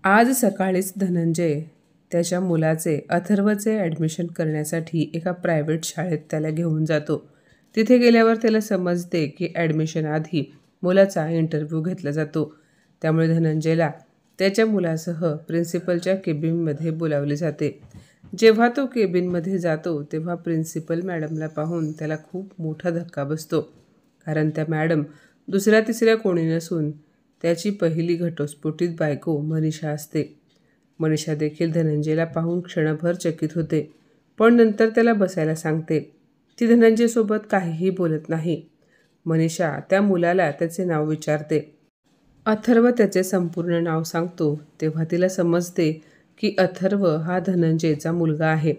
आज सकाळीच धनंजय त्याच्या मुलाचे अथर्वचे ॲडमिशन करण्यासाठी एका प्रायव्हेट शाळेत त्याला घेऊन जातो. तिथे गेल्यावर त्याला समजते की ॲडमिशन आधी मुलाचा इंटरव्ह्यू घेतला जातो. त्यामुळे धनंजयला त्याच्या मुलासह प्रिन्सिपलच्या केबिनमध्ये बोलावले जाते. जेव्हा तो केबिनमध्ये जातो तेव्हा प्रिन्सिपल मॅडमला पाहून त्याला खूप मोठा धक्का बसतो. कारण त्या मॅडम दुसऱ्या तिसऱ्या कोणी नसून त्याची पहिली घटस्फोटित बायको मनीषा असते. मनीषा देखील धनंजयला पाहून क्षणभर चकित होते, पण नंतर त्याला बसायला सांगते. ती धनंजयसोबत काहीही बोलत नाही. मनीषा त्या मुलाला त्याचे नाव विचारते. अथर्व त्याचे संपूर्ण नाव सांगतो तेव्हा तिला समजते की अथर्व हा धनंजयचा मुलगा आहे.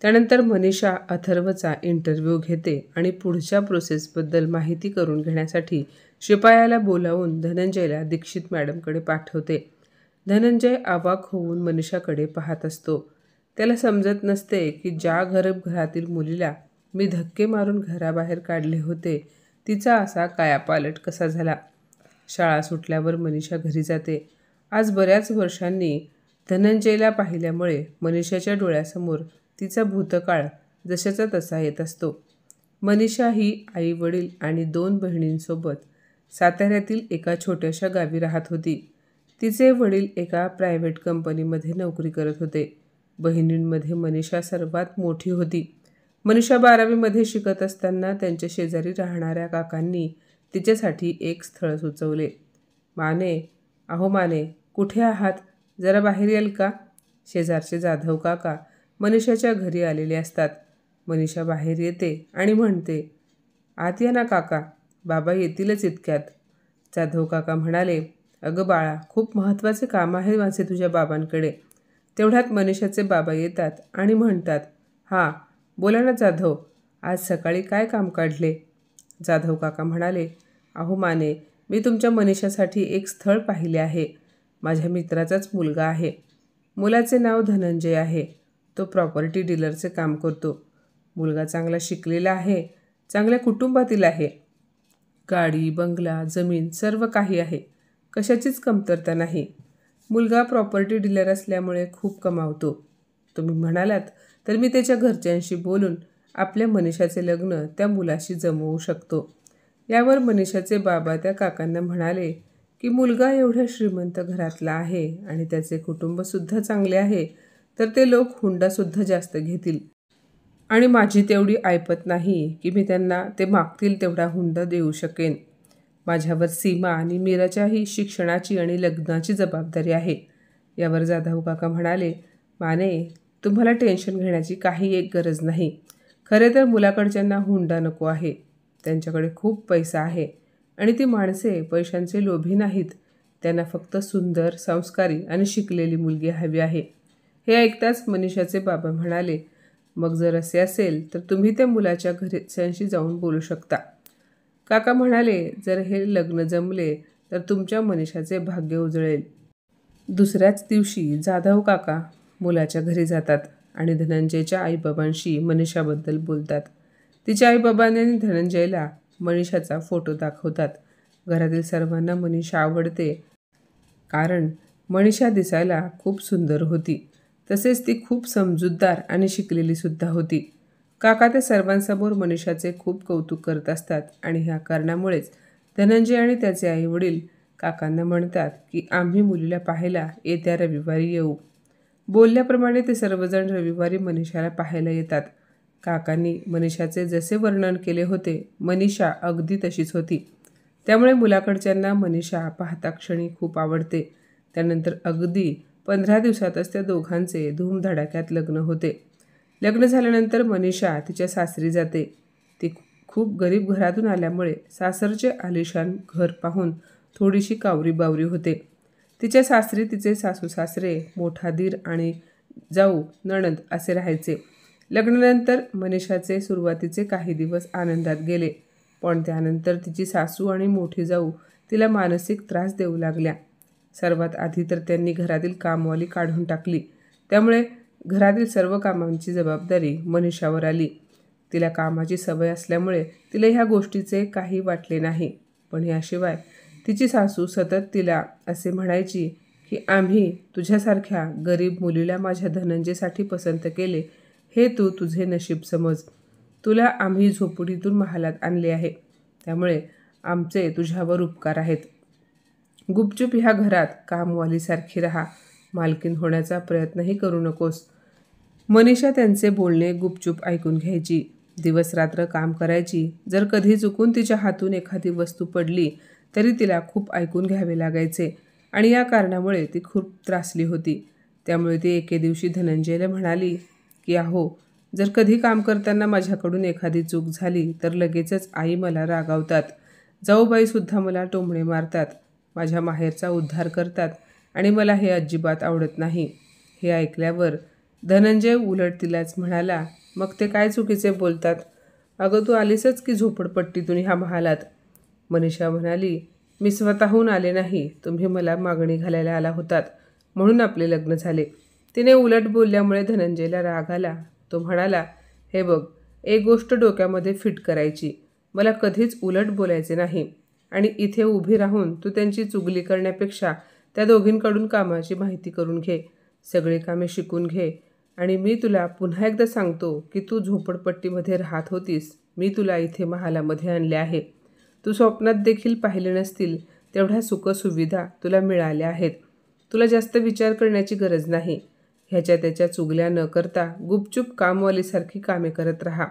त्यानंतर मनीषा अथर्वचा इंटरव्ह्यू घेते आणि पुढच्या प्रोसेसबद्दल माहिती करून घेण्यासाठी शिपायाला बोलावून धनंजयला दीक्षित मॅडमकडे पाठवते. धनंजय अवाक होऊन मनीषाकडे पाहत असतो. त्याला समजत नसते की ज्या घरातील मुलीला मी धक्के मारून घराबाहेर काढले होते तिचा असा कायापालट कसा झाला. शाळा सुटल्यावर मनीषा घरी जाते. आज बऱ्याच वर्षांनी धनंजयला पाहिल्यामुळे मनीषाच्या डोळ्यासमोर तिचा भूतकाळ जशाचा तसा येत असतो. मनीषा ही आई वडील आणि 2 बहिणींसोबत साताऱ्यातील एका छोट्याशा गावी राहत होती. तिचे वडील एका प्रायव्हेट कंपनीमध्ये नोकरी करत होते. बहिणींमध्ये मनीषा सर्वात मोठी होती. मनीषा 12वीमध्ये शिकत असताना त्यांच्या शेजारी राहणाऱ्या काकांनी तिच्यासाठी एक स्थळ सुचवले. माने, अहो माने, कुठे आहात? जरा बाहेर याल का? शेजारचे जाधव काका मनीषाच्या घरी आलेले असतात. मनीषा बाहेर येते आणि म्हणते, आत या ना काका, बाबा येतीलच इतक्यात. जाधव काका म्हणाले, अगं बाळा, खूप महत्त्वाचे काम आहे माझे तुझ्या बाबांकडे. तेवढ्यात मनीषाचे बाबा येतात आणि म्हणतात, हां बोला ना जाधव, आज सकाळी काय काम काढले? जाधव काका म्हणाले, अहो माने, मी तुमच्या मनीषासाठी एक स्थळ पाहिले आहे. माझ्या मित्राचाच मुलगा आहे. मुलाचे नाव धनंजय आहे. तो प्रॉपर्टी डीलरचे काम करतो. मुलगा चांगला शिकलेला आहे, चांगल्या कुटुंबातील आहे. गाडी, बंगला, जमीन सर्व काही आहे. कशाचीच कमतरता नाही. मुलगा प्रॉपर्टी डीलर असल्यामुळे खूप कमावतो. तुम्ही म्हणालात तर मी त्याच्या घरच्यांशी बोलून आपल्या मनीषाचे लग्न त्या मुलाशी जमवू शकतो. यावर मनीषाचे बाबा त्या काकांना म्हणाले की मुलगा एवढ्या श्रीमंत घरातला आहे आणि त्याचे कुटुंबसुद्धा चांगले आहे तर ते लोक हुंडासुद्धा जास्त घेतील. आणि माझी तेवढी ऐपत नाही की मी त्यांना ते मागतील तेवढा हुंडा देऊ शकेन. माझ्यावर सीमा आणि मीराच्याही शिक्षणाची आणि लग्नाची जबाबदारी आहे. यावर जाधव काका म्हणाले, माने, तुम्हाला टेन्शन घेण्याची काही एक गरज नाही. खरे तर मुलाकडच्यांना हुंडा नको आहे. त्यांच्याकडे खूप पैसा आहे आणि ती माणसे पैशांचे लोभी नाहीत. त्यांना फक्त सुंदर, संस्कारी आणि शिकलेली मुलगी हवी आहे. हे ऐकताच मनीषाचे बाबा म्हणाले, मग जर असे असेल तर तुम्ही त्या मुलाच्या घरच्यांशी जाऊन बोलू शकता. काका म्हणाले, जर हे लग्न जमले तर तुमच्या मनीषाचे भाग्य उजळेल. दुसऱ्याच दिवशी जाधव काका मुलाच्या घरी जातात आणि धनंजयच्या आईबाबांशी मनीषाबद्दल बोलतात. तिच्या आईबाबांनी धनंजयला मनीषाचा फोटो दाखवतात. घरातील सर्वांना मनीषा आवडते कारण मनीषा दिसायला खूप सुंदर होती. तसेच ती खूप समजूतदार आणि शिकलेली सुद्धा होती. काका ते सर्वांसमोर मनीषाचे खूप कौतुक करत असतात आणि ह्या कारणामुळेच धनंजय आणि त्याचे आईवडील काकांना म्हणतात की आम्ही मुलीला पाहायला येत्या रविवारी येऊ. बोलल्याप्रमाणे ते सर्वजण रविवारी मनीषाला पाहायला येतात. काकांनी मनीषाचे जसे वर्णन केले होते मनीषा अगदी तशीच होती. त्यामुळे मुलाकडच्यांना मनीषा पाहता क्षणी खूप आवडते. त्यानंतर अगदी 15 दिवसातच त्या दोघांचे धूमधडाक्यात लग्न होते. लग्न झाल्यानंतर मनीषा तिच्या सासरी जाते. ती खूप गरीब घरातून आल्यामुळे सासरचे आलिशान घर पाहून थोडीशी कावरीबावरी होते. तिच्या सासरी तिचे सासू सासरे, मोठा दीर आणि जाऊ नणंद असे राहायचे. लग्नानंतर मनीषाचे सुरुवातीचे काही दिवस आनंदात गेले, पण त्यानंतर तिची सासू आणि मोठी जाऊ तिला मानसिक त्रास देऊ लागल्या. सर्वात आधी तर त्यांनी घरातील कामवाली काढून टाकली. त्यामुळे घरातील सर्व कामांची जबाबदारी मनीषावर आली. तिला कामाची सवय असल्यामुळे तिला ह्या गोष्टीचे काही वाटले नाही. पण याशिवाय तिची सासू सतत तिला असे म्हणायची की आम्ही तुझ्यासारख्या गरीब मुलीला माझ्या धनंजयसाठी पसंत केले हे तू तुझे नशीब समज. तुला आम्ही झोपडीतून महालात आणले आहे, त्यामुळे आमचे तुझ्यावर उपकार आहेत. गुपचूप ह्या घरात कामवालीसारखी राहा, मालकीन होण्याचा प्रयत्नही करू नकोस. मनीषा त्यांचे बोलणे गुपचूप ऐकून घ्यायची. दिवसरात्र काम करायची. जर कधी चुकून तिच्या हातून एखादी वस्तू पडली तरी तिला खूप ऐकून घ्यावे लागायचे आणि या कारणामुळे ती खूप त्रासली होती. त्यामुळे ती एके दिवशी धनंजयला म्हणाली की अहो, जर कधी काम करताना माझ्याकडून एखादी चूक झाली तर लगेचच आई मला रागावतात, जाऊबाईसुद्धा मला टोमणे मारतात, माझ्या माहेरचा उद्धार करतात आणि मला हे अजिबात आवडत नाही. हे ऐकल्यावर धनंजय उलट तिलाच म्हणाला, मग ते काय चुकीचे बोलतात? अगं, तू आलीसच की झोपडपट्टीतून ह्या महालात. मनीषा म्हणाली, मी स्वतःहून आले नाही, तुम्ही मला मागणी घालायला आला होतात म्हणून आपले लग्न झाले. तिने उलट बोलल्यामुळे धनंजयला राग आला. तो म्हणाला, हे बघ, एक गोष्ट डोक्यामध्ये फिट करायची, मला कधीच उलट बोलायचे नाही आणि इथे उभी राहून तू त्यांची चुगली करण्यापेक्षा त्या दोघींकडून कामाची माहिती करून घे, सगळी कामे शिकून घे. आणि मी तुला पुन्हा एकदा सांगतो की तू झोपडपट्टीमध्ये राहत होतीस, मी तुला इथे महालामध्ये आणले आहे. तू स्वप्नात देखील पाहिले नसतील तेवढ्या सुखसुविधा तुला मिळाल्या आहेत. तुला जास्त विचार करण्याची गरज नाही. ह्याच्या त्याच्या चुगल्या न करता गुपचूप कामवालीसारखी कामे करत राहा.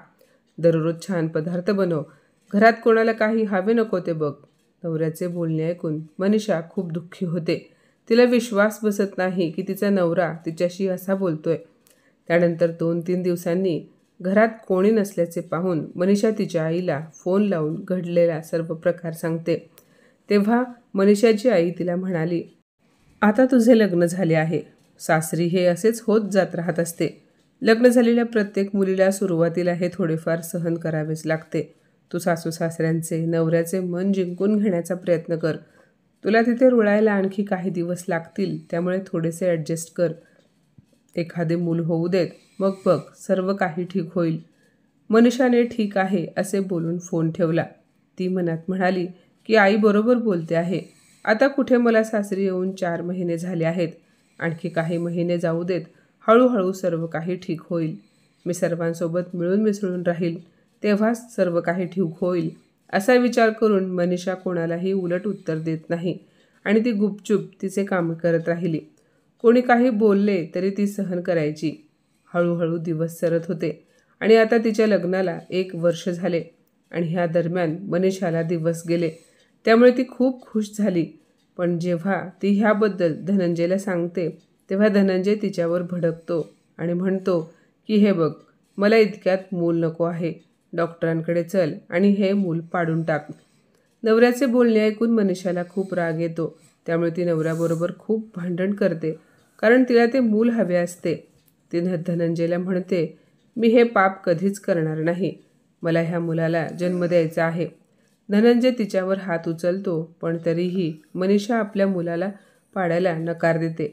दररोज छान पदार्थ बनव. घरात कोणाला काही हवे नको ते बघ. नवऱ्याचे बोलणे ऐकून मनीषा खूप दुःखी होते. तिला विश्वास बसत नाही की तिचा नवरा तिच्याशी असा बोलतोय. त्यानंतर 2-3 दिवसांनी घरात कोणी नसल्याचे पाहून मनीषा तिच्या आईला फोन लावून घडलेला सर्व प्रकार सांगते. तेव्हा मनीषाची आई तिला म्हणाली, आता तुझे लग्न झाले आहे. सासरी हे असेच होत जात राहत असते. लग्न झालेल्या प्रत्येक मुलीला सुरुवातीला हे थोडेफार सहन करावेच लागते. तू सासू सासऱ्यांचे, नवऱ्याचे मन जिंकून घेण्याचा प्रयत्न कर. तुला तिथे रुळायला आणखी काही दिवस लागतील, त्यामुळे थोडेसे ॲडजस्ट कर. एखादे मूल होऊ देत, मग बघ सर्व काही ठीक होईल. मनीषाने ठीक आहे असे बोलून फोन ठेवला. ती मनात म्हणाली की आई बरोबर बोलते आहे. आता कुठे मला सासरी येऊन 4 महिने झाले आहेत. आणखी काही महिने जाऊ देत, हळूहळू सर्व काही ठीक होईल. मी सर्वांसोबत मिळून मिसळून राहील, तेव्हाच सर्व काही ठीक होईल. असा विचार करून मनीषा कोणालाही उलट उत्तर देत नाही आणि ती गुपचूप तिचे काम करत राहिली. कोणी काही बोलले तरी ती सहन करायची. हळूहळू दिवस सरत होते आणि आता तिच्या लग्नाला 1 वर्ष झाले आणि ह्या दरम्यान मनीषाला दिवस गेले. त्यामुळे ती खूप खुश झाली. पण जेव्हा ती ह्याबद्दल धनंजयला सांगते तेव्हा धनंजय तिच्यावर भडकतो आणि म्हणतो की हे बघ, मला इतक्यात मूल नको आहे. डॉक्टरांकडे चल आणि हे मूल पाडून टाक. नवऱ्याचे बोलणे ऐकून मनीषाला खूप राग येतो. त्यामुळे ती नवऱ्याबरोबर खूप भांडण करते, कारण तिला ते मूल हवे असते. ती धनंजयला म्हणते, मी हे पाप कधीच करणार नाही. मला ह्या मुलाला जन्म द्यायचा आहे. धनंजय तिच्यावर हात उचलतो, पण तरीही मनीषा आपल्या मुलाला पाडायला नकार देते.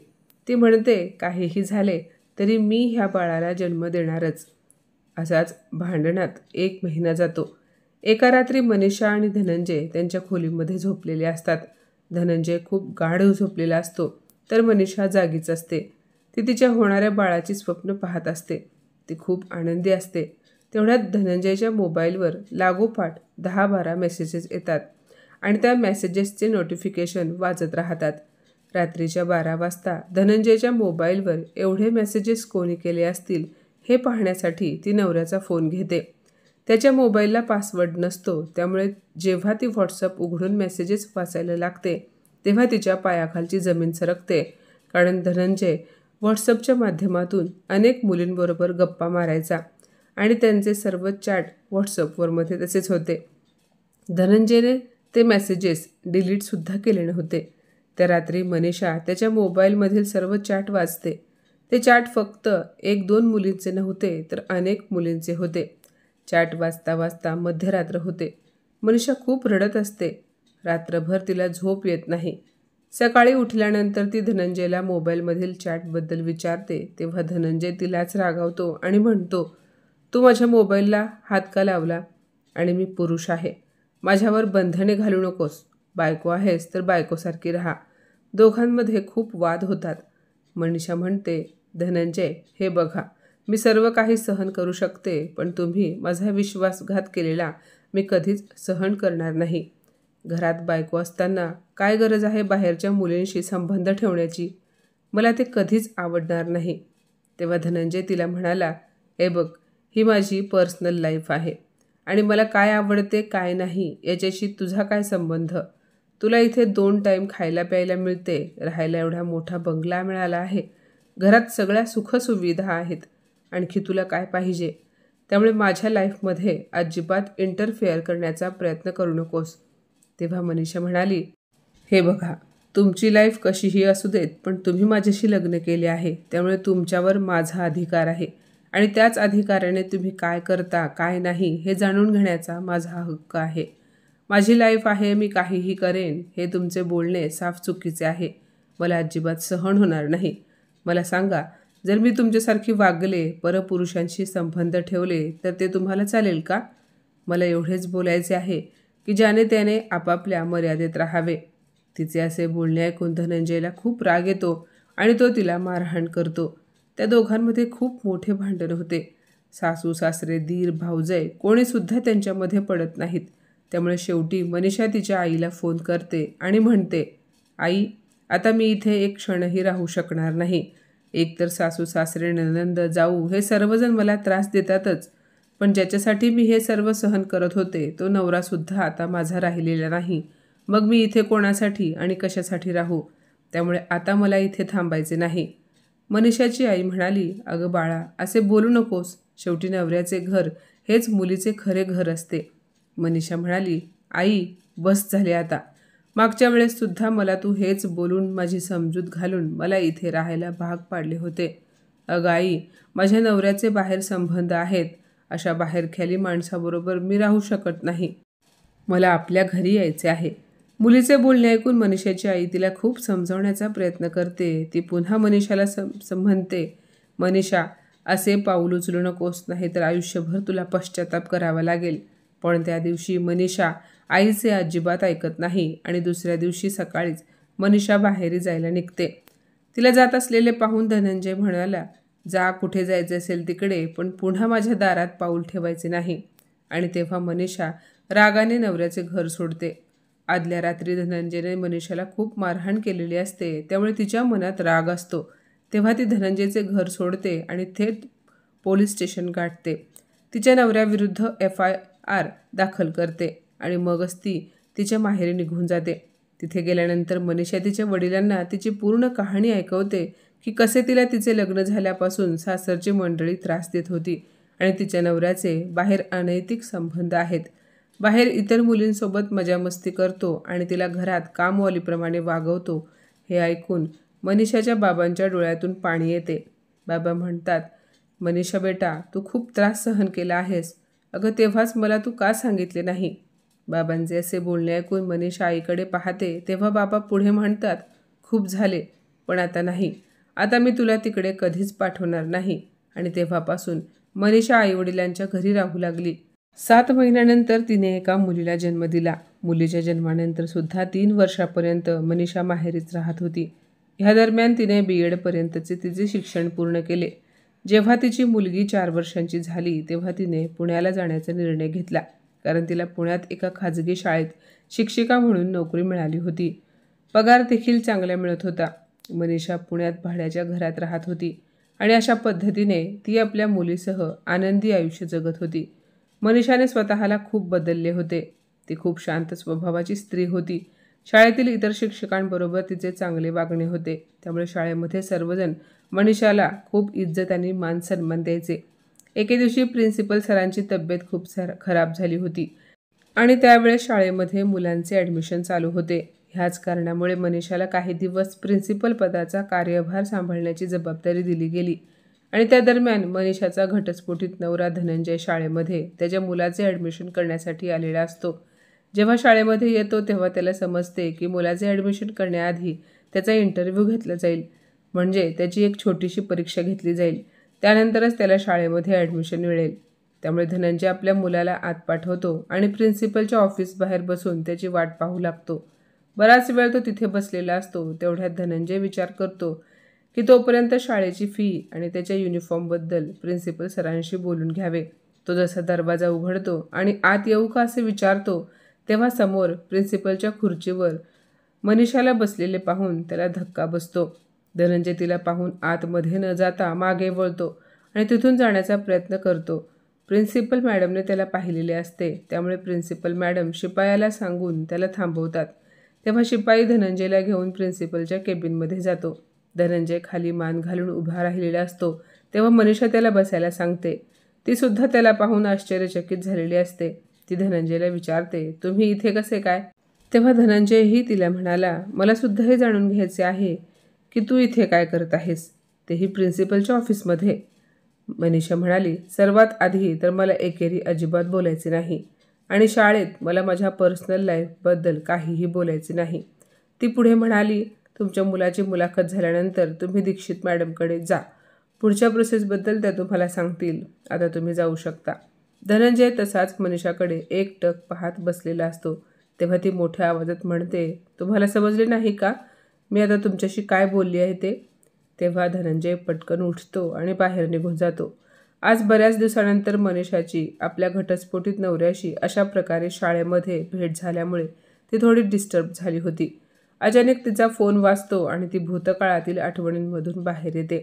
ती म्हणते, काहीही झाले तरी मी ह्या बाळाला जन्म देणारच. असाच भांडणात 1 महिना जातो. एका रात्री मनीषा आणि धनंजय त्यांच्या खोलीमध्ये झोपलेले असतात. धनंजय खूप गाढ झोपलेला असतो, तर मनीषा जागीच असते. ती तिच्या होणाऱ्या बाळाची स्वप्न पाहत असते. ती खूप आनंदी असते. तेवढ्यात धनंजयच्या मोबाईलवर लागोपाठ 10-12 मेसेजेस येतात आणि त्या मेसेजेसचे नोटिफिकेशन वाजत राहतात. रात्रीच्या 12 वाजता धनंजयच्या मोबाईलवर एवढे मेसेजेस कोणी केले असतील हे पाहण्यासाठी ती नवऱ्याचा फोन घेते. त्याच्या मोबाईलला पासवर्ड नसतो, त्यामुळे जेव्हा ती व्हॉट्सअप उघडून मेसेजेस वाचायला लागते तेव्हा तिच्या पायाखालची जमीन सरकते. कारण धनंजय व्हॉट्सअपच्या माध्यमातून अनेक मुलींबरोबर गप्पा मारायचा आणि त्यांचे सर्व चॅट व्हॉट्सअपवरमध्ये तसेच होते. धनंजयने ते मेसेजेस डिलीटसुद्धा केले नव्हते. त्या रात्री मनीषा त्याच्या मोबाईलमधील सर्व चॅट वाचते. ते चॅट फक्त 1-2 मुलींचे नव्हते, तर अनेक मुलींचे होते. चॅट वाचता वाचता मध्यरात्र होते. मनीषा खूप रडत असते. रात्रभर तिला झोप येत नाही. सकाळी उठल्यानंतर ती धनंजयला मोबाईलमधील चॅटबद्दल विचारते, तेव्हा धनंजय तिलाच रागावतो आणि म्हणतो, तू माझ्या मोबाईलला हात का लावला? आणि मी पुरुष आहे. माझ्यावर बंधने घालू नकोस. बायको आहेस तर बायकोसारखी राहा. दोघांमध्ये खूप वाद होतात. मनीषा म्हणते, धनंजय, हे बघा, मी सर्व काही सहन करू शकते, पण तुम्ही माझा विश्वासघात केलेला मी कधीच सहन करणार नाही. घरात बायको असताना काय गरज आहे बाहेरच्या मुलींशी संबंध ठेवण्याची? मला ते कधीच आवडणार नाही. तेव्हा धनंजय तिला म्हणाला, हे बघ, ही माझी पर्सनल लाईफ आहे आणि मला काय आवडते काय नाही याच्याशी तुझा काय संबंध? तुला इथे 2 टाईम खायला प्यायला मिळते, राहायला एवढा मोठा बंगला मिळाला आहे, घरात सगळ्या सुखसुविधा आहेत, आणखी तुला काय पाहिजे? त्यामुळे माझ्या लाईफमध्ये अजिबात इंटरफेअर करण्याचा प्रयत्न करू नकोस. तेव्हा मनीषा म्हणाली, हे बघा, तुमची लाईफ कशीही असू देत, पण तुम्ही माझ्याशी लग्न केले आहे, त्यामुळे तुमच्यावर माझा अधिकार आहे आणि त्याच अधिकाराने तुम्ही काय करता काय नाही हे जाणून घेण्याचा माझा हक्क आहे. माझी लाईफ आहे, मी काहीही करेन, हे तुमचे बोलणे साफ चुकीचे आहे. मला अजिबात सहन होणार नाही. मला सांगा, जर मी तुमच्यासारखी वागले, परपुरुषांशी संबंध ठेवले, तर ते तुम्हाला चालेल का? मला एवढेच बोलायचे आहे की ज्याने त्याने आपापल्या मर्यादेत राहावे. तिचे असे बोलणे ऐकून धनंजयला खूप राग येतो आणि तो तिला मारहाण करतो. त्या दोघांमध्ये खूप मोठे भांडण होते. सासू सासरे, दीर, भाऊजय कोणीसुद्धा त्यांच्यामध्ये पडत नाहीत. त्यामुळे शेवटी मनीषा तिच्या आईला फोन करते आणि म्हणते, आई, आता मी इथे एक क्षणही राहू शकणार नाही. एकतर सासू सासरे, नणंद, जाऊ हे सर्वजण मला त्रास देतातच, पण ज्याच्यासाठी मी हे सर्व सहन करत होते तो नवरासुद्धा आता माझा राहिलेला नाही. मग मी इथे कोणासाठी आणि कशासाठी राहू? त्यामुळे आता मला इथे थांबायचे नाही. मनीषाची आई म्हणाली, अगं बाळा, असे बोलू नकोस. शेवटी नवऱ्याचे घर हेच मुलीचे खरे घर असते. मनीषा म्हणाली, आई, बस झाले आता. मागच्या वेळेससुद्धा मला तू हेच बोलून माझी समजूत घालून मला इथे राहायला भाग पाडले होते. अगं आई, माझ्या नवऱ्याचे बाहेर संबंध आहेत. अशा बाहेरख्याली माणसाबरोबर मी राहू शकत नाही. मला आपल्या घरी यायचे आहे. मुलीचे बोलणे ऐकून मनीषाची आई तिला खूप समजावण्याचा प्रयत्न करते. ती पुन्हा मनीषाला म्हणते, मनीषा, असे पाऊल उचलू नकोस, नाही तर आयुष्यभर तुला पश्चाताप करावा लागेल. पण त्या दिवशी मनीषा आईचे अजिबात ऐकत नाही आणि दुसऱ्या दिवशी सकाळीच मनीषा बाहेरी जायला निघते. तिला जात असलेले पाहून धनंजय म्हणाला, जा, कुठे जायचे असेल तिकडे, पण पुन्हा माझ्या दारात पाऊल ठेवायचे नाही. आणि तेव्हा मनीषा रागाने नवऱ्याचे घर सोडते. आदल्या रात्री धनंजयने मनीषाला खूप मारहाण केलेली असते, त्यामुळे तिच्या मनात राग असतो. तेव्हा ती धनंजयचे घर सोडते आणि थेट पोलीस स्टेशन गाठते. तिच्या नवऱ्याविरुद्ध FIR दाखल करते आणि मगच ती तिच्या माहेरी निघून जाते. तिथे गेल्यानंतर मनीषा तिच्या वडिलांना तिची पूर्ण कहाणी ऐकवते की कसे तिला तिचे लग्न झाल्यापासून सासरची मंडळी त्रास देत होती आणि तिच्या नवऱ्याचे बाहेर अनैतिक संबंध आहेत. बाहेर इतर मुलींसोबत मजामस्ती करतो आणि तिला घरात कामवालीप्रमाणे वागवतो. हे ऐकून मनीषाच्या बाबांच्या डोळ्यातून पाणी येते. बाबा म्हणतात, मनीषा बेटा, तू खूप त्रास सहन केला आहेस. अगं, तेव्हाच मला तू का सांगितले नाही? बाबांचे असे बोलणे ऐकून मनीषा आईकडे पाहते. तेव्हा बाबा पुढे म्हणतात, खूप झाले, पण आता नाही. आता मी तुला तिकडे कधीच पाठवणार नाही. आणि तेव्हापासून मनीषा आईवडिलांच्या घरी राहू लागली. 7 महिन्यानंतर तिने एका मुलीला जन्म दिला. मुलीच्या जन्मानंतर सुद्धा 3 वर्षापर्यंत मनीषा माहेरीच राहत होती. ह्या दरम्यान तिने BEd पर्यंतचे तिचे शिक्षण पूर्ण केले. जेव्हा तिची मुलगी 4 वर्षांची झाली तेव्हा तिने पुण्याला जाण्याचा निर्णय घेतला, कारण तिला पुण्यात एका खाजगी शाळेत शिक्षिका म्हणून नोकरी मिळाली होती. पगार देखील चांगला मिळत होता. मनीषा पुण्यात भाड्याच्या घरात राहत होती आणि अशा पद्धतीने ती आपल्या मुलीसह आनंदी आयुष्य जगत होती. मनीषाने स्वतःला खूप बदलले होते. ती खूप शांत स्वभावाची स्त्री होती. शाळेतील इतर शिक्षकांबरोबर तिचे चांगले वागणे होते, त्यामुळे शाळेमध्ये सर्वजण मनीषाला खूप इज्जत आणि मान सन्मान द्यायचे. एके दिवशी प्रिन्सिपल सरांची तब्येत खूप खराब झाली होती आणि त्यावेळेस शाळेमध्ये मुलांचे ॲडमिशन चालू होते. ह्याच कारणामुळे मनीषाला काही दिवस प्रिन्सिपल पदाचा कार्यभार सांभाळण्याची जबाबदारी दिली गेली आणि त्या दरम्यान मनीषाचा घटस्फोटित नवरा धनंजय शाळेमध्ये त्याच्या मुलाचे ॲडमिशन करण्यासाठी आलेला असतो. जेव्हा शाळेमध्ये येतो तेव्हा त्याला समजते की मुलाचे ॲडमिशन करण्याआधी त्याचा इंटरव्ह्यू घेतला जाईल, म्हणजे त्याची एक छोटीशी परीक्षा घेतली जाईल. त्यानंतरच त्याला शाळेमध्ये ॲडमिशन मिळेल. त्यामुळे धनंजय आपल्या मुलाला आत पाठवतो आणि प्रिन्सिपलच्या ऑफिसबाहेर बसून त्याची वाट पाहू लागतो. बराच वेळ तो तिथे बसलेला असतो. तेवढ्यात धनंजय विचार करतो की तोपर्यंत शाळेची फी आणि त्याच्या युनिफॉर्मबद्दल प्रिन्सिपल सरांशी बोलून घ्यावे. तो जसा दरवाजा उघडतो आणि आत येऊ का असे विचारतो, तेव्हा समोर प्रिन्सिपलच्या खुर्चीवर मनीषाला बसलेले पाहून त्याला धक्का बसतो. धनंजय तिला पाहून आतमध्ये न जाता मागे वळतो आणि तिथून जाण्याचा प्रयत्न करतो. प्रिन्सिपल मॅडमने त्याला पाहिलेले असते, त्यामुळे प्रिन्सिपल मॅडम शिपायाला सांगून त्याला थांबवतात. तेव्हा शिपाई धनंजयला घेऊन प्रिन्सिपलच्या केबिनमध्ये जातो. धनंजय खाली मान घालून उभा राहिलेला असतो, तेव्हा मनीषा त्याला बसायला सांगते. ती सुद्धा त्याला पाहून आश्चर्यचकित झालेली असते. ती धनंजयला विचारते, तुम्ही इथे कसे काय? तेव्हा धनंजयही तिला म्हणाला, मला सुद्धा हे जाणून घ्यायचे आहे की तू इथे काय करत आहेस, तेही प्रिन्सिपलच्या ऑफिसमध्ये. मनीषा म्हणाली, सर्वात आधी तर मला एकेरी अजिबात बोलायचे नाही आणि शाळेत मला माझ्या पर्सनल लाईफबद्दल काहीही बोलायचे नाही. ती पुढे म्हणाली, तुमच्या मुलाची मुलाखत झाल्यानंतर तुम्ही दीक्षित मॅडमकडे जा. पुढच्या प्रोसेसबद्दल त्या तुम्हाला सांगतील. आता तुम्ही जाऊ शकता. धनंजय तसाच मनीषाकडे एकटक पाहत बसलेला असतो. तेव्हा ती मोठ्या आवाजात म्हणते, तुम्हाला समजले नाही का मी आता तुमच्याशी काय बोलली आहे ते? तेव्हा धनंजय पटकन उठतो आणि बाहेर निघून जातो. आज बऱ्याच दिवसानंतर मनीषाची आपल्या घटस्फोटित नवऱ्याशी अशा प्रकारे शाळेमध्ये भेट झाल्यामुळे ती थोडी डिस्टर्ब झाली होती. अचानक तिचा फोन वाजतो आणि ती भूतकाळातील आठवणींमधून बाहेर येते.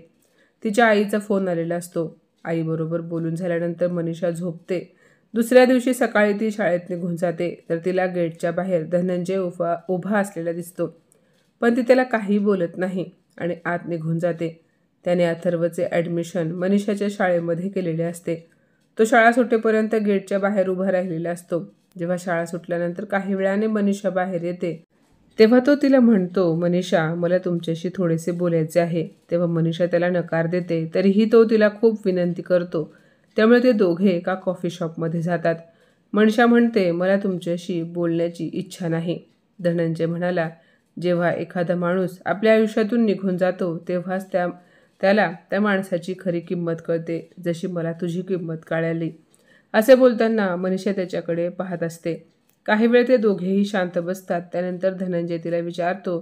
तिच्या आईचा फोन आलेला असतो. आईबरोबर बोलून झाल्यानंतर मनीषा झोपते. दुसऱ्या दिवशी सकाळी ती शाळेत निघून जाते तर तिला गेटच्या बाहेर धनंजय उभा असलेला दिसतो. पण ती त्याला काही बोलत नाही आणि आत निघून जाते. त्याने अथर्वचे ॲडमिशन मनीषाच्या शाळेमध्ये केलेले असते. तो शाळा सुटेपर्यंत गेटच्या बाहेर उभा राहिलेला असतो. जेव्हा शाळा सुटल्यानंतर काही वेळाने मनीषा बाहेर येते, तेव्हा तो तिला म्हणतो, मनीषा मला तुमच्याशी थोडेसे बोलायचे आहे. तेव्हा मनीषा त्याला नकार देते, तरीही तो तिला खूप विनंती करतो. त्यामुळे ते दोघे एका कॉफी शॉपमध्ये जातात. मनीषा म्हणते, मला तुमच्याशी बोलण्याची इच्छा नाही. धनंजय म्हणाला, जेव्हा एखादा माणूस आपल्या आयुष्यातून निघून जातो तेव्हाच त्याला त्या माणसाची खरी किंमत कळते, जशी मला तुझी किंमत कळाली. असे बोलताना मनीषा त्याच्याकडे पाहत असते. काही वेळ ते दोघेही शांत बसतात. त्यानंतर धनंजय तिला विचारतो,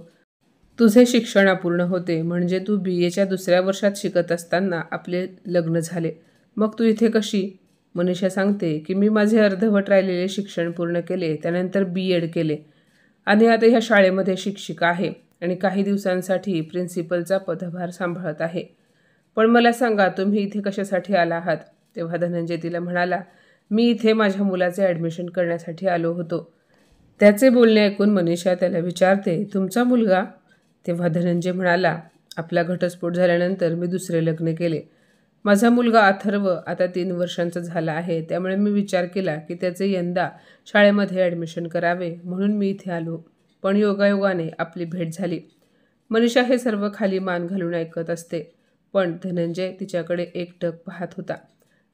तुझे शिक्षण अपूर्ण होते म्हणजे तू BAच्या दुसऱ्या वर्षात शिकत असताना आपले लग्न झाले, मग तू इथे कशी? मनीषा सांगते की मी माझे अर्धवट राहिलेले शिक्षण पूर्ण केले, त्यानंतर B.Ed केले आणि आता ह्या शाळेमध्ये शिक्षिका आहे आणि काही दिवसांसाठी प्रिन्सिपलचा पदभार सांभाळत आहे. पण मला सांगा, तुम्ही इथे कशासाठी आला आहात? तेव्हा धनंजय तिला म्हणाला, मी इथे माझ्या मुलाचे ॲडमिशन करण्यासाठी आलो होतो. त्याचे बोलणे ऐकून मनीषा त्याला विचारते, तुमचा मुलगा? तेव्हा धनंजय म्हणाला, आपला घटस्फोट झाल्यानंतर मी दुसरे लग्न केले. माझा मुलगा अथर्व आता 3 वर्षांचा झाला आहे, त्यामुळे मी विचार केला की त्याचे यंदा शाळेमध्ये ॲडमिशन करावे, म्हणून मी इथे आलो. पण योगायोगाने आपली भेट झाली. मनीषा हे सर्व खाली मान घालून ऐकत असते, पण धनंजय तिच्याकडे एकटक पाहत होता.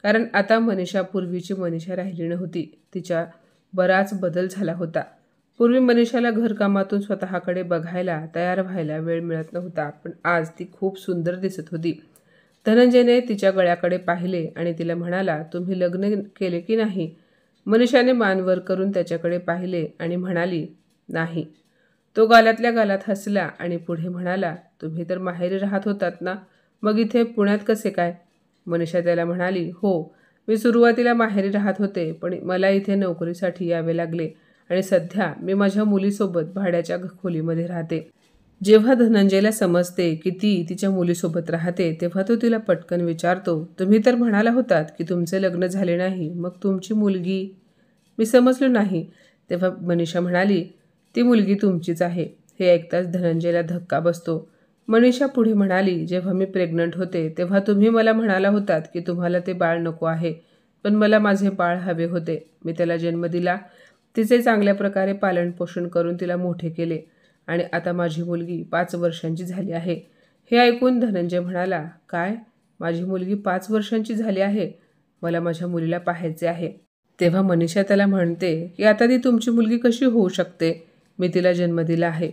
कारण आता मनीषा पूर्वीची मनीषा राहिली नव्हती. तिच्या बराच बदल झाला होता. पूर्वी मनीषाला घरकामातून स्वतःकडे बघायला, तयार व्हायला वेळ मिळत नव्हता, पण आज ती खूप सुंदर दिसत होती. धनंजयने तिच्या गळ्याकडे पाहिले आणि तिला म्हणाला, तुम्ही लग्न केले की नाही? मनीषाने मान वर करून त्याच्याकडे पाहिले आणि म्हणाली, नाही. तो गालातल्या गालात हसला आणि पुढे म्हणाला, तुम्ही तर माहेरी राहत होतात ना, मग इथे पुण्यात कसे काय? मनीषा त्याला म्हणाली, हो, मी सुरुवातीला माहेरी राहत होते, पण मला इथे नोकरीसाठी यावे लागले आणि सध्या मी माझ्या मुलीसोबत भाड्याच्या खोलीमध्ये राहते. जेव्हा धनंजयला समजते की ती तिच्या मुलीसोबत राहते, तेव्हा तो तिला पटकन विचारतो, तुम्ही तर म्हणाला होतात की तुमचे लग्न झाले नाही, मग तुमची मुलगी? मी समजलो नाही. तेव्हा मनीषा म्हणाली, ती मुलगी तुमचीच आहे. हे ऐकताच धनंजयला धक्का बसतो. मनीषा पुढे म्हणाली, जेव्हा मी प्रेग्नंट होते तेव्हा तुम्ही मला म्हणाला होतात की तुम्हाला ते बाळ नको आहे, पण मला माझे बाळ हवे होते. मी त्याला जन्म दिला, तिचे चांगल्या प्रकारे पालनपोषण करून तिला मोठे केले आणि आता माझी मुलगी 5 वर्षांची झाली आहे. हे ऐकून धनंजय म्हणाला, काय? माझी मुलगी 5 वर्षांची झाली आहे? मला माझ्या मुलीला पाहायचे आहे. तेव्हा मनीषा त्याला म्हणते की आता ती तुमची मुलगी कशी होऊ शकते? मी तिला जन्म दिला आहे,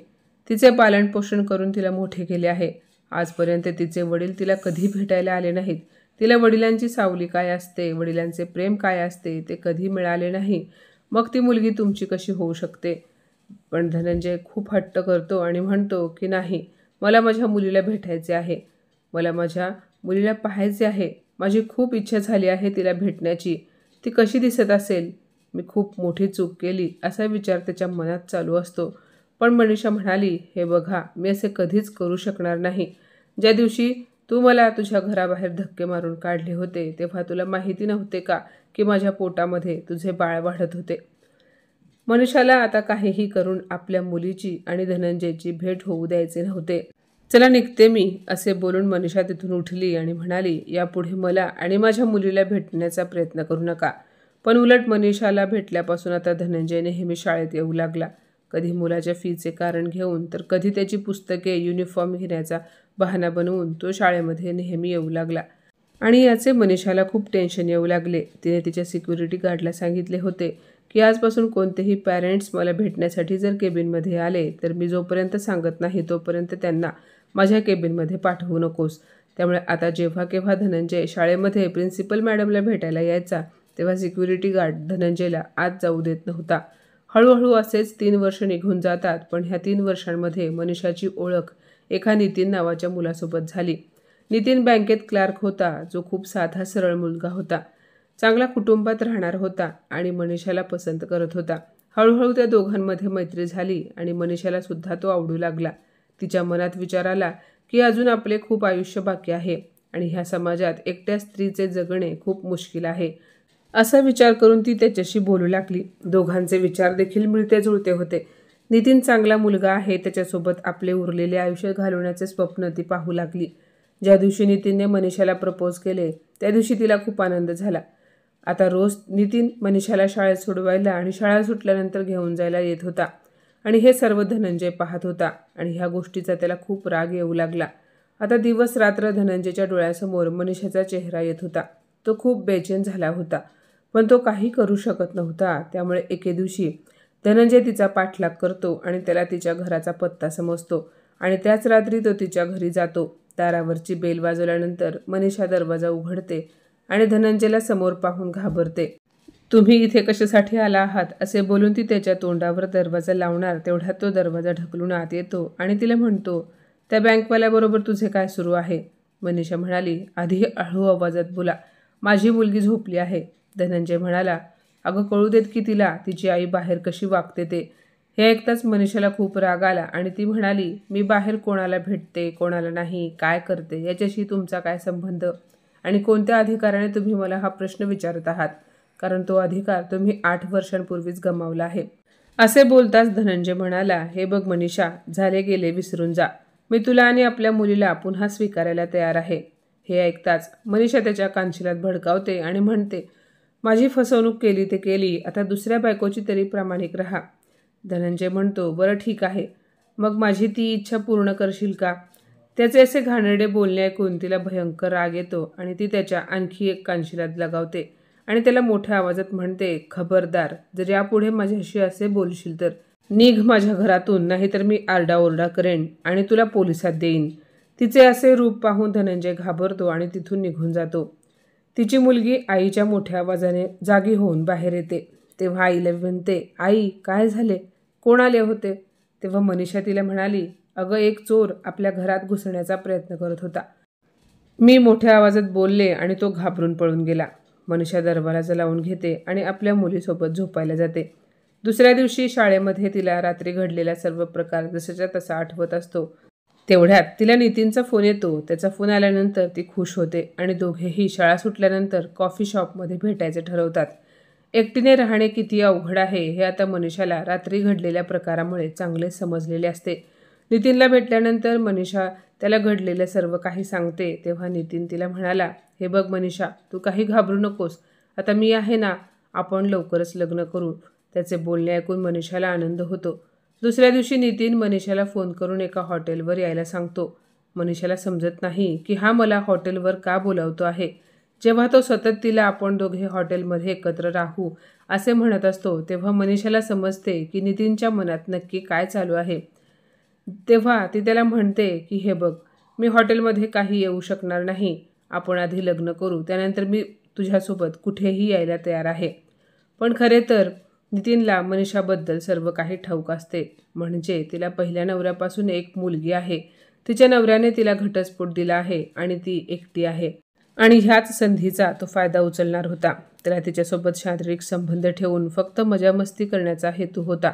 तिचे पालनपोषण करून तिला मोठे केले आहे. आजपर्यंत तिचे वडील तिला कधी भेटायला आले नाहीत. तिला वडिलांची सावली काय असते, वडिलांचे प्रेम काय असते ते कधी मिळाले नाही. मग ती मुलगी तुमची कशी होऊ शकते? पण धनंजय खूप हट्ट करतो आणि म्हणतो की नाही, मला माझ्या मुलीला भेटायचे आहे, मला माझ्या मुलीला पाहायचे आहे, माझी खूप इच्छा झाली आहे तिला भेटण्याची, ती कशी दिसत असेल, मी खूप मोठी चूक केली असा विचार त्याच्या मनात चालू असतो. पण मनीषा म्हणाली, हे बघा, मी असे कधीच करू शकणार नाही. ज्या दिवशी तू मला तुझ्या घराबाहेर धक्के मारून काढले होते तेव्हा तुला माहिती नव्हते का की माझ्या पोटामध्ये तुझे बाळ वाढत होते. मनीषाला आता काहीही करून आपल्या मुलीची आणि धनंजयची भेट होऊ द्यायचे नव्हते. चला निघते मी, असे बोलून मनीषा तिथून उठली आणि म्हणाली, यापुढे मला आणि माझ्या मुलीला भेटण्याचा प्रयत्न करू नका. पण उलट मनीषाला भेटल्यापासून आता धनंजय नेहमी शाळेत येऊ लागला. कधी मुलाच्या फीचे कारण घेऊन तर कधी त्याची पुस्तके, युनिफॉर्म घेण्याचा बहाणा बनवून तो शाळेमध्ये नेहमी येऊ लागला. आणि याचे मनीषाला खूप टेन्शन येऊ लागले. तिने तिच्या सिक्युरिटी गार्डला सांगितले होते की आजपासून कोणतेही पॅरेंट्स मला भेटण्यासाठी जर केबिनमध्ये आले तर मी जोपर्यंत सांगत नाही तोपर्यंत त्यांना माझ्या केबिनमध्ये पाठवू नकोस. त्यामुळे आता जेव्हा केव्हा धनंजय शाळेमध्ये प्रिन्सिपल मॅडमला भेटायला यायचा तेव्हा सिक्युरिटी गार्ड धनंजयला आत जाऊ देत नव्हता. हळूहळू असेच 3 वर्ष निघून जातात. पण ह्या 3 वर्षांमध्ये मनीषाची ओळख एका नितीन नावाच्या मुलासोबत झाली. नितीन बँकेत क्लार्क होता, जो खूप साधा सरळ मुलगा होता, चांगला कुटुंबात राहणार होता आणि मनीषाला पसंत करत होता. हळूहळू त्या दोघांमध्ये मैत्री झाली आणि मनीषाला सुद्धा तो आवडू लागला. तिच्या मनात विचार आला की अजून आपले खूप आयुष्य बाकी आहे आणि ह्या समाजात एकट्या स्त्रीचे जगणे खूप मुश्किल आहे, असा विचार करून ती त्याच्याशी बोलू लागली. दोघांचे विचार देखील मिळते जुळते होते. नितीन चांगला मुलगा आहे, त्याच्यासोबत आपले उरलेले आयुष्य घालवण्याचे स्वप्न ती पाहू लागली. ज्या दिवशी नितीनने मनीषाला प्रपोज केले त्या दिवशी तिला खूप आनंद झाला. आता रोज नितीन मनीषाला शाळेत सोडवायला आणि शाळा सुटल्यानंतर घेऊन जायला येत होता आणि हे सर्व धनंजय पाहत होता आणि ह्या गोष्टीचा त्याला खूप राग येऊ लागला. आता दिवस रात्र धनंजयच्या डोळ्यासमोर मनीषाचा चेहरा येत होता. तो खूप बेचैन झाला होता, पण तो काही करू शकत नव्हता. त्यामुळे एके दिवशी धनंजय तिचा पाठलाग करतो आणि त्याला तिच्या घराचा पत्ता समजतो आणि त्याच रात्री तो तिच्या घरी जातो. दारावरची बेल वाजवल्यानंतर मनीषा दरवाजा उघडते आणि धनंजयला समोर पाहून घाबरते. तुम्ही इथे कशासाठी आला आहात, असे बोलून ती त्याच्या तोंडावर दरवाजा लावणार तेवढ्यात तो दरवाजा ढकलून आत येतो आणि तिला म्हणतो, त्या बँकवाल्याबरोबर तुझे काय सुरू आहे. मनीषा म्हणाली, आधी हळू आवाजात बोला, माझी मुलगी झोपली आहे. धनंजय म्हणाला, अगं कळू देत की तिला तिची आई बाहेर कशी वागते ते. हे ऐकताच मनीषाला खूप राग आला आणि ती म्हणाली, मी बाहेर कोणाला भेटते कोणाला नाही, काय करते याच्याशी तुमचा काय संबंध आणि कोणत्या अधिकाराने तुम्ही मला हा प्रश्न विचारत आहात, कारण तो अधिकार तुम्ही 8 वर्षांपूर्वीच गमावला आहे. असे बोलताच धनंजय म्हणाला, हे बघ मनीषा, झाले गेले विसरून जा, मी तुला आणि आपल्या मुलीला पुन्हा स्वीकारायला तयार आहे. हे ऐकताच मनीषा त्याच्या कानशिलात भडकावते आणि म्हणते, माझी फसवणूक केली ते केली, आता दुसऱ्या बायकोची तरी प्रामाणिक राहा. धनंजय म्हणतो, बरं ठीक आहे, मग माझी ती इच्छा पूर्ण करशील का. त्याचे असे घाणेरडे बोलणे ऐकून तिला भयंकर राग येतो आणि ती त्याच्या आणखी एक कानशिलात लगावते आणि त्याला मोठ्या आवाजात म्हणते, खबरदार, जर यापुढे माझ्याशी असे बोलशील तर निघ माझ्या घरातून, नाहीतर मी आरडाओरडा करेन आणि तुला पोलिसात देईन. तिचे असे रूप पाहून धनंजय घाबरतो आणि तिथून निघून जातो. तिची मुलगी आईच्या मोठ्या आवाजाने जागी होऊन बाहेर येते. तेव्हा आईला म्हणते, आई काय झाले, कोण आले होते. तेव्हा मनीषा तिला म्हणाली, अगं एक चोर आपल्या घरात घुसण्याचा प्रयत्न करत होता, मी मोठ्या आवाजात बोलले आणि तो घाबरून पळून गेला. मनीषा दरवाजा लावून घेते आणि आपल्या मुलीसोबत झोपायला जाते. दुसऱ्या दिवशी शाळेमध्ये तिला रात्री घडलेला सर्व प्रकार जसाच्या तसा आठवत असतो. तेवढ्यात तिला नितीनचा फोन येतो. त्याचा फोन आल्यानंतर ती खुश होते आणि दोघेही शाळा सुटल्यानंतर कॉफी शॉपमध्ये भेटायचे ठरवतात. एकटीने राहणे किती अवघड आहे हे आता मनीषाला रात्री घडलेल्या प्रकारामुळे चांगले समजलेले असते. नितीनला भेटल्यानंतर मनीषा त्याला घडलेलं सर्व काही सांगते. तेव्हा नितीन तिला म्हणाला, हे बघ मनीषा, तू काही घाबरू नकोस, आता मी आहे ना, आपण लवकरच लग्न करू. त्याचे बोलणे ऐकून मनीषाला आनंद होतो. दुसऱ्या दिवशी नितीन मनीषाला फोन करून एका हॉटेलवर यायला सांगतो. मनीषाला समजत नाही की हा मला हॉटेलवर का बोलावतो आहे. जेव्हा तो सतत तिला आपण दोघे हॉटेलमध्ये एकत्र राहू असे म्हणत असतो तेव्हा मनीषाला समजते की नितीनच्या मनात नक्की काय चालू आहे. तेव्हा ती त्याला म्हणते की हे बघ, मी हॉटेलमध्ये काही येऊ शकणार नाही, आपण आधी लग्न करू, त्यानंतर मी तुझ्यासोबत कुठेही यायला तयार आहे. पण खरे तर नितीनला मनीषाबद्दल सर्व काही ठाऊक असते. म्हणजे तिला पहिल्या नवऱ्यापासून एक मुलगी आहे. तिच्या नवऱ्याने तिला घटस्फोट दिला आहे आणि ती एकटी आहे आणि ह्याच संधीचा तो फायदा उचलणार होता. त्याला तिच्यासोबत शारीरिक संबंध ठेवून फक्त मजामस्ती करण्याचा हेतू होता.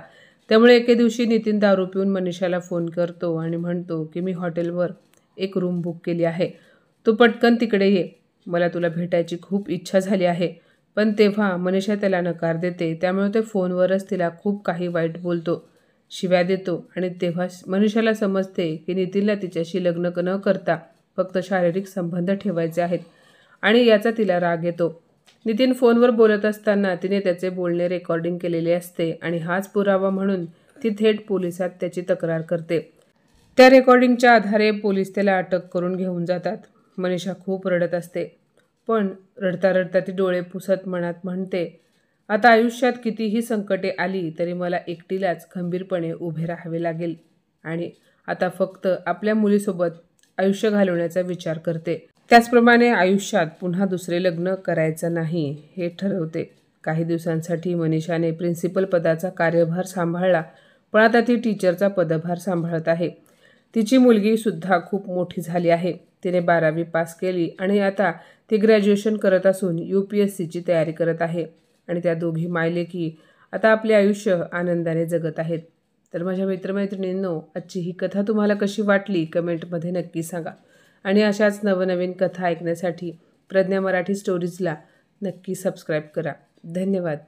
त्यामुळे एके दिवशी नितीन दारू पिऊन मनीषाला फोन करतो आणि म्हणतो की मी हॉटेलवर एक रूम बुक केली आहे, तू पटकन तिकडे ये, मला तुला भेटायची खूप इच्छा झाली आहे. पण तेव्हा मनीषा त्याला नकार देते. त्यामुळे ते फोनवरच तिला खूप काही वाईट बोलतो, शिव्या देतो आणि तेव्हा मनीषाला समजते की नितीनला तिच्याशी लग्न न करता फक्त शारीरिक संबंध ठेवायचे आहेत आणि याचा तिला राग येतो. नितीन फोनवर बोलत असताना तिने त्याचे बोलणे रेकॉर्डिंग केलेले असते आणि हाच पुरावा म्हणून ती थेट पोलिसात त्याची तक्रार करते. त्या रेकॉर्डिंगच्या आधारे पोलीस त्याला अटक करून घेऊन जातात. मनीषा खूप रडत असते, पण रडता रडता ती डोळे पुसत मनात म्हणते, आता आयुष्यात कितीही संकटे आली तरी मला एकटीलाच खंबीरपणे उभे राहावे लागेल आणि आता फक्त आपल्या मुलीसोबत आयुष्य घालवण्याचा विचार करते. त्याचप्रमाणे आयुष्यात पुन्हा दुसरे लग्न करायचं नाही हे ठरवते. काही दिवसांसाठी मनीषाने प्रिन्सिपल पदाचा कार्यभार सांभाळला, पण आता ती टीचरचा पदभार सांभाळत आहे. तिची मुलगीसुद्धा खूप मोठी झाली आहे. तिने 12वी पास केली आणि आता ती ग्रॅज्युएशन करत असून UPSCची तयारी करत आहे आणि त्या दोघी मायलेकी आता आपले आयुष्य आनंदाने जगत आहेत. तर माझ्या मित्रमैत्रिणींनो, आजची ही कथा तुम्हाला कशी वाटली कमेंटमध्ये नक्की सांगा आणि अशाच नवनवीन कथा ऐकण्यासाठी प्रज्ञा मराठी स्टोरीजला नक्की सबस्क्राईब करा. धन्यवाद.